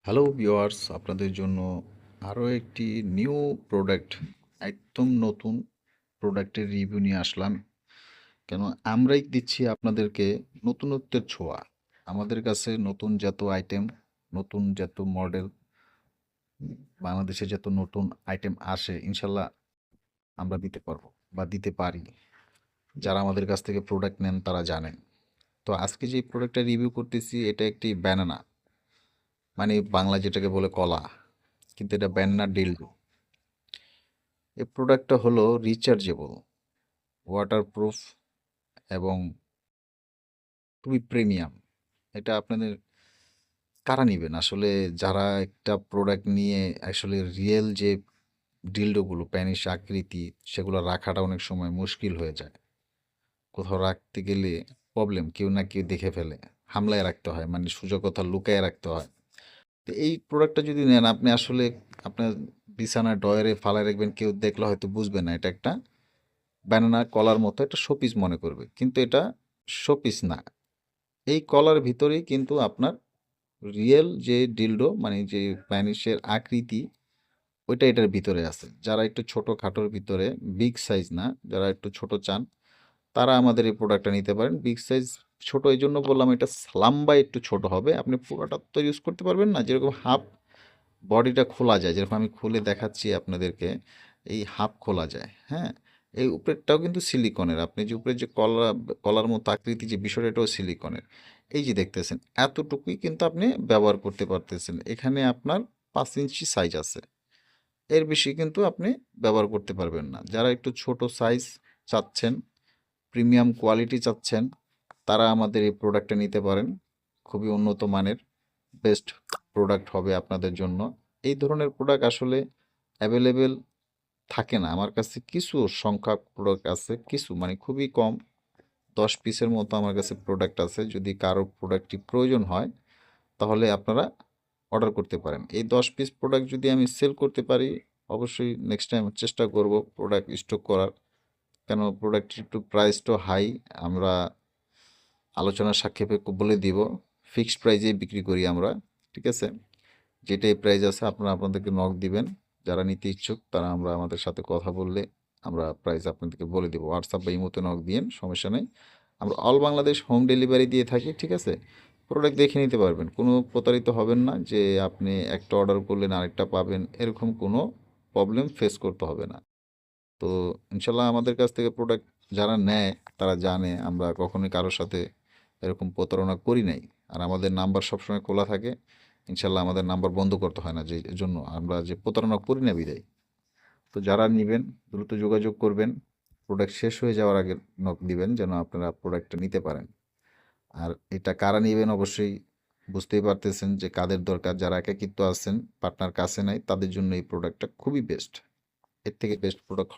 Hello viewers, আপনাদের জন্য আরও একটি নিউ প্রোডাক্ট, একদম নতুন প্রোডাক্টের রিভিউ নিয়ে আসলাম। কেন আমরাই দিচ্ছি আপনাদেরকে নতুনত্বের ছোঁয়া। আমাদের কাছে নতুন যত আইটেম, নতুন যত মডেল, বাংলাদেশে যত নতুন আইটেম আসে ইনশাল্লাহ আমরা দিতে পারবো বা দিতে পারি। যারা আমাদের কাছ থেকে প্রোডাক্ট নেন তারা জানেন। তো আজকে যে প্রোডাক্টটা রিভিউ করতেছি এটা একটি ব্যানানা, মানে বাংলা যেটাকে বলে কলা, কিন্তু এটা ব্যানানা ডিল্ডো। এই প্রোডাক্টটা হলো রিচার্জেবল, ওয়াটারপ্রুফ এবং খুবই প্রিমিয়াম। এটা আপনাদের কারা নিবেন আসলে, যারা একটা প্রোডাক্ট নিয়ে আসলে রিয়েল যে ডিল্ডোগুলো প্যানিস আকৃতি সেগুলো রাখাটা অনেক সময় মুশকিল হয়ে যায়। কোথাও রাখতে গেলে প্রবলেম, কেউ না কেউ দেখে ফেলে, হামলায় রাখতে হয়, মানে সোজা কথা লুকায় রাখতে হয়। তো এই প্রোডাক্টটা যদি নেন আপনি আসলে আপনার বিছানার ডয়ারে ফালায় রাখবেন, কেউ দেখলে হয়তো বুঝবে না এটা একটা ব্যানানা কলার মতো একটা শোপিস মনে করবে, কিন্তু এটা শোপিস না। এই কলার ভিতরেই কিন্তু আপনার রিয়েল যে ডিলডো, মানে যে প্যানিসের আকৃতি, ওইটা এটার ভিতরে আছে। যারা একটু ছোট খাটোর ভিতরে, বিগ সাইজ না, যারা একটু ছোট চান তারা আমাদের এই প্রোডাক্টটা নিতে পারেন। বিগ সাইজ ছোট এই জন্য বললাম, এটা লাম্বাই একটু ছোট হবে, আপনি পুরোটা তো ইউজ করতে পারবেন না। যেরকম হাফ বডিটা খোলা যায়, যেরকম আমি খুলে দেখাচ্ছি আপনাদেরকে, এই হাফ খোলা যায়, হ্যাঁ। এই উপরেরটাও কিন্তু সিলিকনের, আপনি যে উপরে যে কলার মতো আকৃতি যে বিষয়টা, এটাও সিলিকনের। এই যে দেখতেছেন এতটুকুই কিন্তু আপনি ব্যবহার করতে পারতেছেন। এখানে আপনার 5 ইঞ্চি সাইজ আছে, এর বেশি কিন্তু আপনি ব্যবহার করতে পারবেন না। যারা একটু ছোট সাইজ চাচ্ছেন, প্রিমিয়াম কোয়ালিটি চাচ্ছেন, তারা আমাদের এই প্রোডাক্টটা নিতে পারেন। খুবই উন্নত মানের বেস্ট প্রোডাক্ট হবে আপনাদের জন্য। এই ধরনের প্রোডাক্ট আসলে অ্যাভেলেবেল থাকে না। আমার কাছে কিছু সংখ্যক প্রোডাক্ট আছে, কিছু মানে খুবই কম, 10 পিসের মতো আমার কাছে প্রোডাক্ট আছে। যদি কারো প্রোডাক্টটি প্রয়োজন হয় তাহলে আপনারা অর্ডার করতে পারেন। এই 10 পিস প্রোডাক্ট যদি আমি সেল করতে পারি, অবশ্যই নেক্সট টাইম চেষ্টা করব প্রোডাক্ট স্টক করার। কেন প্রোডাক্টের একটু প্রাইসটা হাই, আমরা আলোচনার সাপেক্ষে বলে দিব। ফিক্সড প্রাইজেই বিক্রি করি আমরা, ঠিক আছে। যেটাই প্রাইস আছে আপনারা আপনাদেরকে নক দিবেন, যারা নিতে ইচ্ছুক তারা আমরা আমাদের সাথে কথা বললে আমরা প্রাইস আপনাদেরকে বলে দেবো। হোয়াটসঅ্যাপ বা ইমোতে নক দিয়েন, সমস্যা নেই। আমরা অল বাংলাদেশ হোম ডেলিভারি দিয়ে থাকি, ঠিক আছে। প্রোডাক্ট দেখে নিতে পারবেন, কোনো প্রতারিত হবেন না যে আপনি একটা অর্ডার করলেন আরেকটা পাবেন, এরকম কোনো প্রবলেম ফেস করতে হবে না। তো ইনশাল্লাহ আমাদের কাছ থেকে প্রোডাক্ট যারা নেয় তারা জানে আমরা কখনোই কারোর সাথে এরকম প্রতারণা করি নাই। আর আমাদের নাম্বার সবসময় খোলা থাকে, ইনশাল্লাহ আমাদের নাম্বার বন্ধ করতে হয় না, যে জন্য আমরা যে প্রতারণা করি না বিদায়। তো যারা নেবেন দ্রুত যোগাযোগ করবেন, প্রোডাক্ট শেষ হয়ে যাওয়ার আগে নক দিবেন যেন আপনারা প্রোডাক্টটা নিতে পারেন। আর এটা কারা নেবেন অবশ্যই বুঝতেই পারতেছেন যে কাদের দরকার। যারা একাকিত্ব আছেন, পার্টনার কাছে নাই, তাদের জন্য এই প্রোডাক্টটা খুবই বেস্ট। এর থেকে বেস্ট প্রোডাক্ট